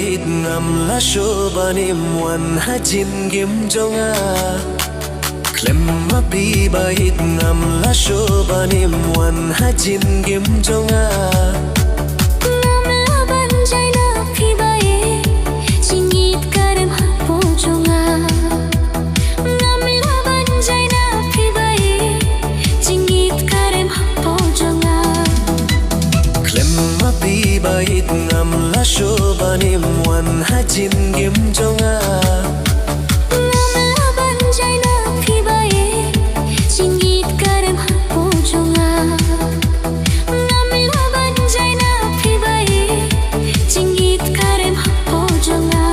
hit ngam la sho banim wan hajin gim jonga klem ma pi ba hit ngam la sho banim wan hajin gim jonga bait ngam la sho banim wan hajin gim jonga ngam la ban jai na phi bae jingit karem hapo jonga ngam la ban jai na phi bae jingit karem hapo jonga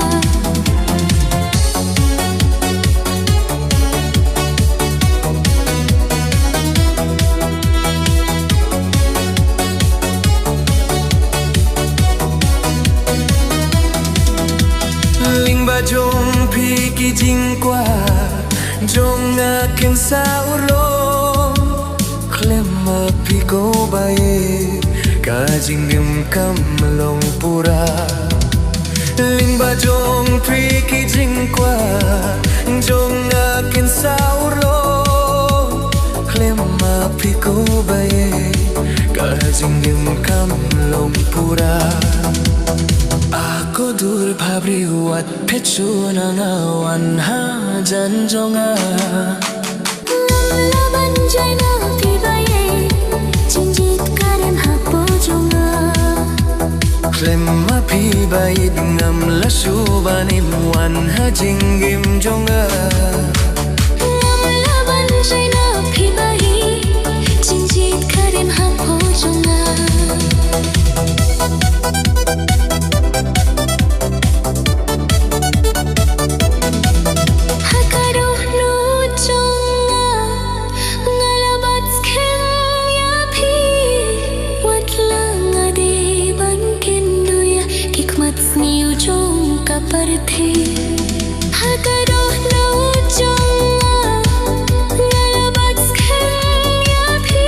ba jong phi ki jing qua jong nga ken sao lo klem ma phi ko bae ka jing gem kam long pura ling ba jong phi ki jing qua jong nga ken sao lo klem ma phi ko bae ka jing gem kam long pura Aku dur pabri wat pechu na ngawan ha jan jonga ngam la ban jai na phi bae jinjit karem hapo jonga klem ma phi bae ngam la shu banim wan ha jingim jonga ngam la ban jai na phi bae jinjit karem hapo jonga पर थे हकरो लो जोंगा गलबत खया भी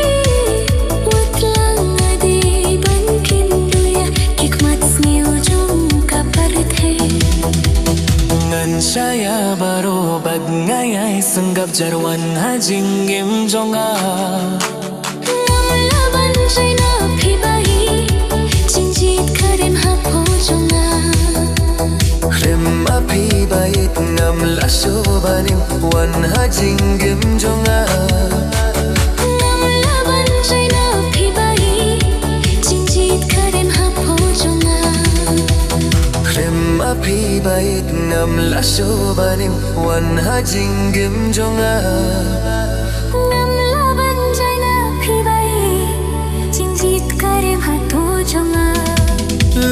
वतला दे बन किंदुया हिकमत स्नियो जोंगा पर थे ngan saya baro bagngayay sanggap jarwan hajing gim jonga ngam la ban jai na phi bae jinjit karem hapo jonga klem ma phi bait ngam la sho banim wan hajing gim jonga ngam la ban jai na phi bae jinjit karem hapo jonga klem ma phi bait ngam la sho banim wan hajing gim jonga ngam la ban jai na phi bae jinjit karem hapo jonga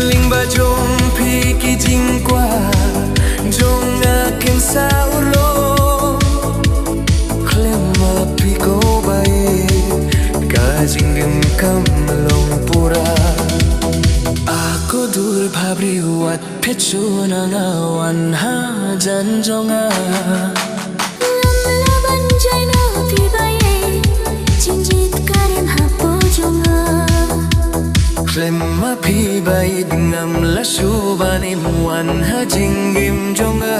ling ba jong phi ki jing qua jong nga ken sao lo klem ma phi ko bae ka jing gim kam long pura aku dur pabri wat pechu na ngawan ha jan jonga ngam la ban jai na phi bae jinjit karem hapo jonga klem ma phi bait ngam la shu banim wan ha jing gim jonga